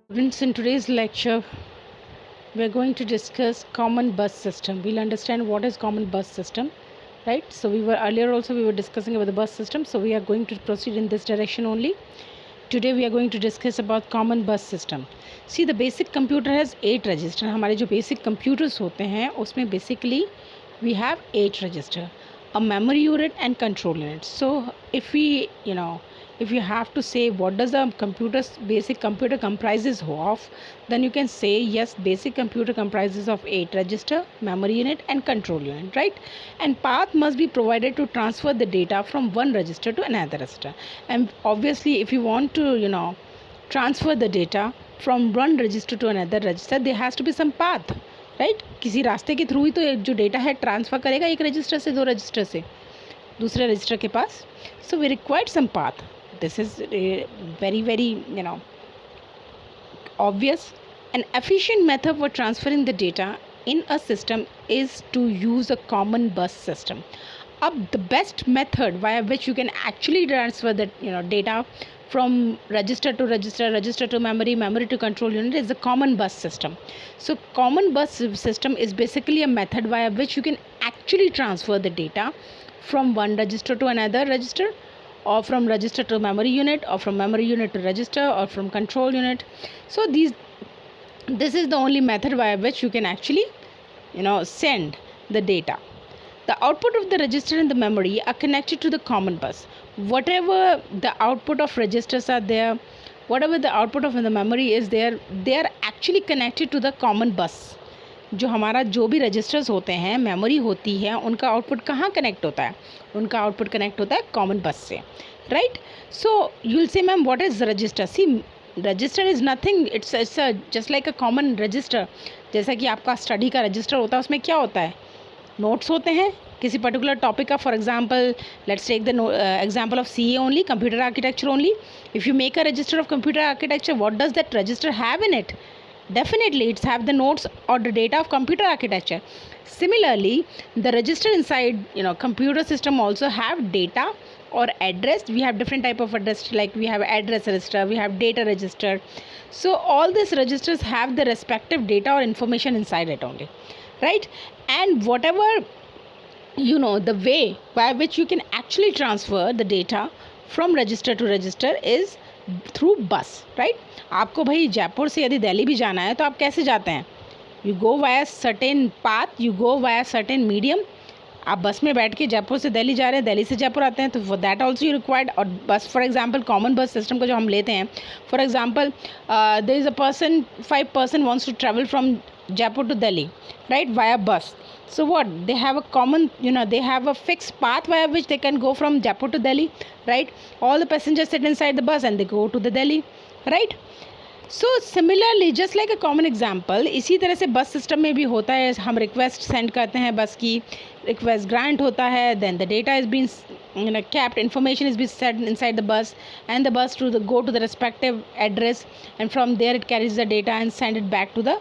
Students, in today's lecture, we are going to discuss common bus system. We'll understand what is common bus system, right? So we were discussing about the bus system. So we are going to proceed in this direction only. Today we are going to discuss about common bus system. See, the basic computer has 8 register. हमारे जो basic computers होते हैं उसमें basically we have 8 register, a memory unit and control unit. So if you have to say what does a basic computer comprises of, then you can say yes, basic computer comprises of 8 register, memory unit and control unit, right? And path must be provided to transfer the data from one register to another register. And obviously if you want to transfer the data from one register to another register, there has to be some path, right? किसी रास्ते के through ही तो जो data है transfer करेगा एक register से दो रजिस्टर से दूसरे रजिस्टर के पास. So we required some path. This is very obvious. An efficient method for transferring the data in a system is to use a common bus system. The best method via which you can actually transfer the data from register to register, register to memory, memory to control unit is the common bus system. So common bus system is basically a method via which you can actually transfer the data from one register to another register, or from register to memory unit, or from memory unit to register, or from control unit. So this is the only method via which you can actually send the data. The output of the register and the memory are connected to the common bus. Whatever the output of registers are there, whatever the output of the memory is there, they are actually connected to the common bus. जो हमारा जो भी registers होते हैं, memory होती है, उनका output कहाँ कनेक्ट होता है? उनका आउटपुट कनेक्ट होता है कॉमन बस से, right? So you will say ma'am what is register? See, register is nothing, it's just like a common register. जैसा कि आपका स्टडी का रजिस्टर होता है, उसमें क्या होता है? नोट्स होते हैं किसी पर्टिकुलर टॉपिक का. For example let's take the example of CA only, computer architecture only. If you make a register of computer architecture, what does that register have in it? Definitely it's have the notes or the data of computer architecture. Similarly, the register inside computer system also have data or address. We have different type of address, like we have address register, we have data register. So all these registers have the respective data or information inside it only, right? And whatever the way by which you can actually transfer the data from register to register is through बस, right? आपको भाई जयपुर से यदि दिल्ली भी जाना है तो आप कैसे जाते हैं? You go via certain path, you go via certain medium. आप बस में बैठ के जयपुर से दिल्ली जा रहे हैं, दिल्ली से जयपुर आते हैं, तो for that also you required. और bus for example common bus system को जो हम लेते हैं, for example there is a person, 5 person wants to travel from Jaipur to Delhi, right, via bus. So what? They have a common, they have a fixed path via which they can go from Jaipur to Delhi, right? All the passengers sit inside the bus and they go to the Delhi, right? So similarly, just like a common example, इसी तरह से बस system में भी होता है. हम request send करते हैं, बस की रिक्वेस्ट ग्रांट होता है, then the data is being kept, information is being set inside the bus, and the bus go to the respective address, and from there it carries the data and send it back to the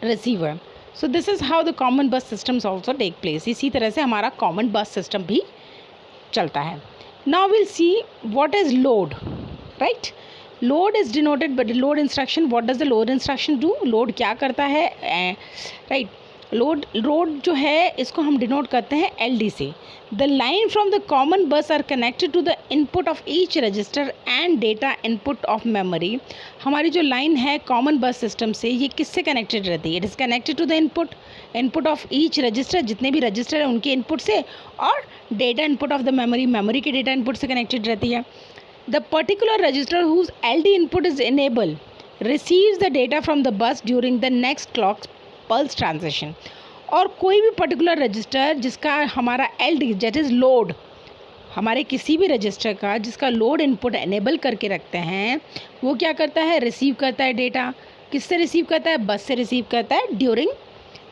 receiver. So this is how the common bus systems also take place. इसी तरह से हमारा common bus system भी चलता है. Now we'll see what is load, right? Load is denoted by the load instruction. What does the load instruction do? Load क्या करता है, right? लोड जो है इसको हम डिनोट करते हैं LD से. The line from the common bus are connected to the input of each register and data input of memory. हमारी जो लाइन है कॉमन बस सिस्टम से, ये किससे कनेक्टेड रहती है? It is connected to the input of each register, जितने भी रजिस्टर हैं उनके इनपुट से, और data input of the memory के डेटा इनपुट से कनेक्टेड रहती है. The particular register whose LD input is enable receives the data from the bus during the next clock pulse transition. और कोई भी पर्टिकुलर रजिस्टर जिसका हमारा LD दैट इज़ लोड, हमारे किसी भी रजिस्टर का जिसका लोड इनपुट एनेबल करके रखते हैं, वो क्या करता है? रिसीव करता है डेटा. किससे रिसीव करता है? बस से रिसीव करता है during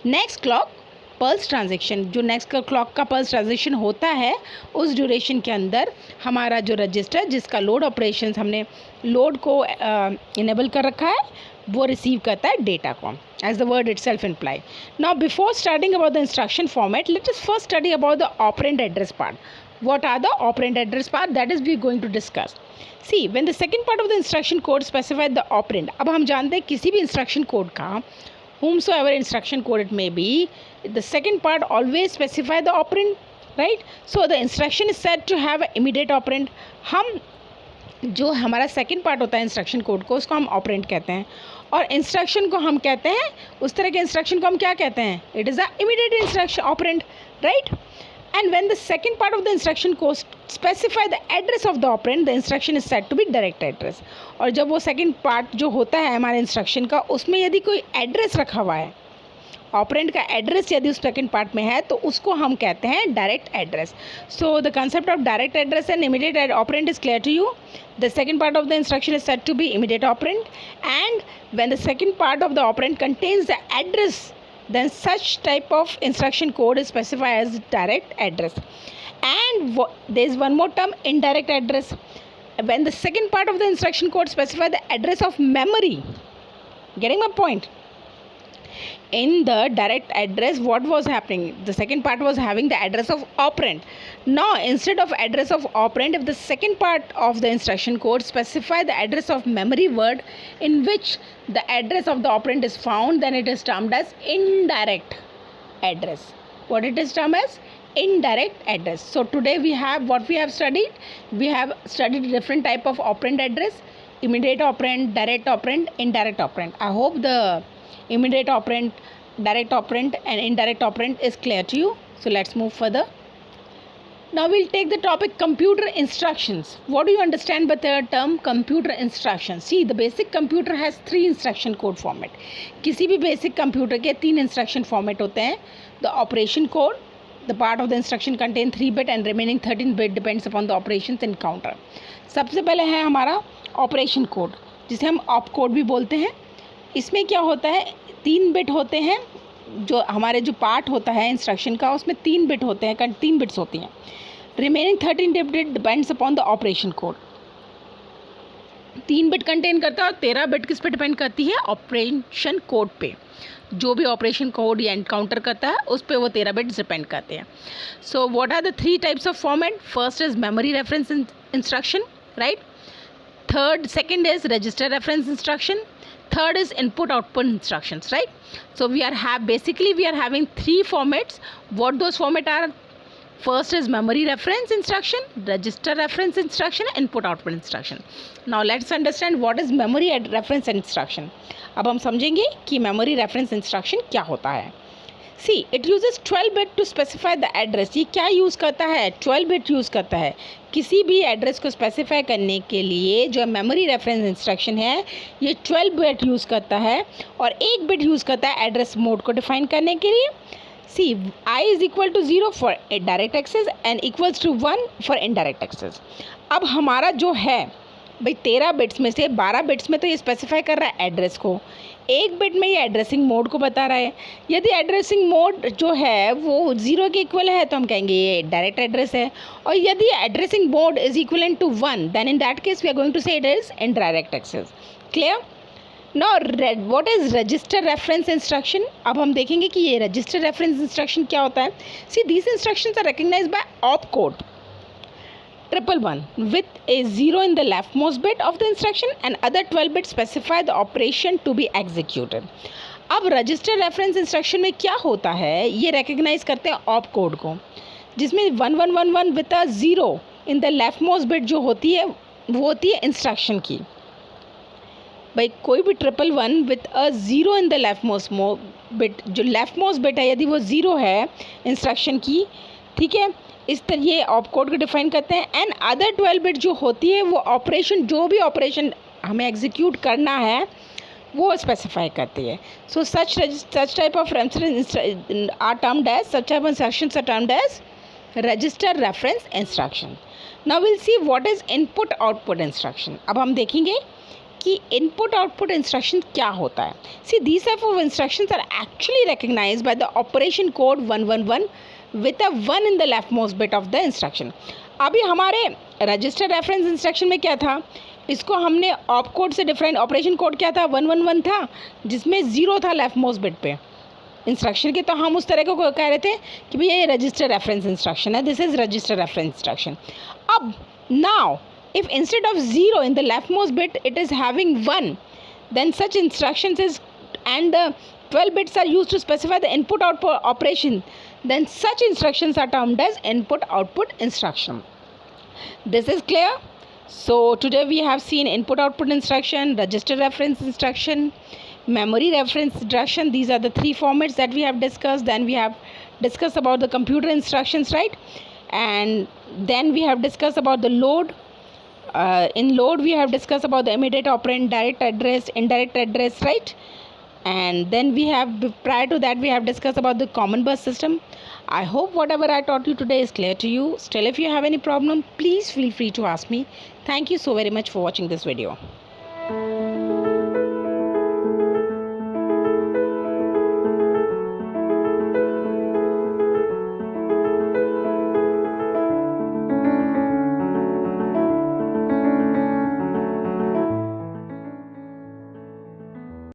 next clock pulse transaction. जो नेक्स्ट क्लॉक का पल्स ट्रांजेक्शन होता है, उस ड्यूरेशन के अंदर हमारा जो रजिस्टर जिसका लोड ऑपरेशन हमने लोड को इनेबल कर रखा है, वो रिसीव करता है डेटा को, as the word itself imply. Now before studying about the instruction format, let us first study about the operand address part. What are the operand address part? That is we going to discuss. See, when the second part of the instruction code specifies the operand, अब हम जानते हैं किसी भी instruction code का, whomsoever instruction code it may be, the second part always specify the operand, right? So the instruction is said to have an immediate operand. हम जो हमारा सेकेंड पार्ट होता है इंस्ट्रक्शन कोड को, उसको हम ऑपरेंड कहते हैं, और इंस्ट्रक्शन को हम कहते हैं, उस तरह के इंस्ट्रक्शन को हम क्या कहते हैं? It is the immediate instruction operand, right? And when the second part of the instruction को specify the address of the operand, the instruction is said to be direct address. और जब वो सेकेंड पार्ट जो होता है हमारे instruction का, उसमें यदि कोई एड्रेस रखा हुआ है, ऑपरेंड का एड्रेस यदि उस सेकेंड पार्ट में है, तो उसको हम कहते हैं direct address. So the concept of direct address and immediate operand is clear to you. The second part of the instruction is said to be immediate operand, and when the second part of the operand contains the address, then such type of instruction code is specified as direct address. And there is one more term, indirect address. When the second part of the instruction code specifies the address of memory, getting my point? In the direct address, what was happening? The second part was having the address of operand. Now instead of address of operand, if the second part of the instruction code specify the address of memory word in which the address of the operand is found, then it is termed as indirect address. What it is termed as? Indirect address. So today we have what we have studied. We have studied different type of operand address: immediate operand, direct operand, indirect operand. I hope the immediate operand, direct operand and indirect operand is clear to you. So let's move further. Now we'll take the topic computer instructions. What do you understand by the term computer instructions? See, the basic computer has 3 instruction code format. किसी भी basic computer के 3 instruction format होते हैं. The operation code, the part of the instruction contain 3 bit and remaining 13 bit depends upon the operations in counter. सबसे पहले है हमारा operation code, जिसे हम op code भी बोलते हैं. इसमें क्या होता है, 3 बिट होते हैं. जो हमारे जो पार्ट होता है इंस्ट्रक्शन का, उसमें 3 बिट होते हैं, 3 बिट्स होती हैं. Remaining 13 bit depends upon the operation code. 3 bit contain करता है और 13 बिट किस पे डिपेंड करती है? ऑपरेशन कोड पे. जो भी ऑपरेशन कोड या एनकाउंटर करता है उस पे वो 13 बिट्स डिपेंड करते हैं. So what are the 3 types of format? First is memory reference instruction, right? Second is register reference instruction. Third is input output instructions, right? So we are having 3 formats. What those formats are? First is memory reference instruction, register reference instruction, input output instruction. Now let's understand what is memory reference instruction. अब हम समझेंगे कि memory reference instruction क्या होता है. See, it uses 12 bit to specify the address. ये क्या use करता है? 12 bit यूज़ करता है. किसी भी एड्रेस को स्पेसिफाई करने के लिए जो मेमोरी रेफरेंस इंस्ट्रक्शन है, ये 12 बिट यूज़ करता है और 1 बिट यूज़ करता है एड्रेस मोड को डिफाइन करने के लिए. See, I is equal to 0 for direct access and equals to 1 for indirect access. अब हमारा जो है भाई 13 बिट्स में से 12 बिट्स में तो ये स्पेसिफाई कर रहा है एड्रेस को, 1 बिट में ये एड्रेसिंग मोड को बता रहा है. यदि एड्रेसिंग मोड जो है वो 0 के इक्वल है तो हम कहेंगे ये डायरेक्ट एड्रेस है, और यदि addressing mode is equivalent to 1, then in that case we are going to say it is indirect access. Clear? Now what is register reference instruction? अब हम देखेंगे कि ये रजिस्टर रेफरेंस इंस्ट्रक्शन क्या होता है. See, these instructions are recognized by op code 111 with a 0 in the leftmost bit of the instruction and other 12 bits specify the operation to be executed. अब register reference instruction में क्या होता है, ये recognise करते हैं ऑप कोड को, जिसमें 1111 with a 0 in the leftmost bit जो होती है वो होती है इंस्ट्रक्शन की. भाई कोई भी 111 with a 0 in the leftmost bit, जो लेफ्टमोस्ट बिट है यदि वो 0 है इंस्ट्रक्शन की, ठीक है, इस तरह ये ऑप कोड को डिफाइन करते हैं. एंड अदर 12 बिट जो होती है वो ऑपरेशन, जो भी ऑपरेशन हमें एग्जीक्यूट करना है वो स्पेसिफाई करती है. So such type of are termed as, such type of instructions are termed as register reference instruction. Now will see what is input output instruction. अब हम देखेंगे कि इनपुट आउटपुट इंस्ट्रक्शन क्या होता है. See, these type of instructions are actually recognized by the operation code 111 with a 1 in the leftmost bit of the instruction. अभी हमारे register reference instruction में क्या था, इसको हमने ऑप कोड से डिफरेंट, ऑपरेशन कोड क्या था 111 था जिसमें 0 था लेफ्टमोस्ट बिट पे, इंस्ट्रक्शन के, तो हम उस तरह को कह रहे थे कि भैया ये रजिस्टर रेफरेंस इंस्ट्रक्शन है, this is register reference instruction. अब now if instead of 0 in the leftmost bit it is having 1, then such instructions is, and the 12 bits are used to specify the input output operation, then such instructions are termed as input output instruction. This is clear? So today we have seen input output instruction, register reference instruction, memory reference instruction. These are the three formats that we have discussed. Then we have discussed about the computer instructions, right? And then we have discussed about the load. In load we have discussed about the immediate operand, direct address, indirect address, right? And then we have, prior to that, we have discussed about the common bus system. I hope whatever I taught you today is clear to you. Still, if you have any problem, please feel free to ask me. Thank you so very much for watching this video.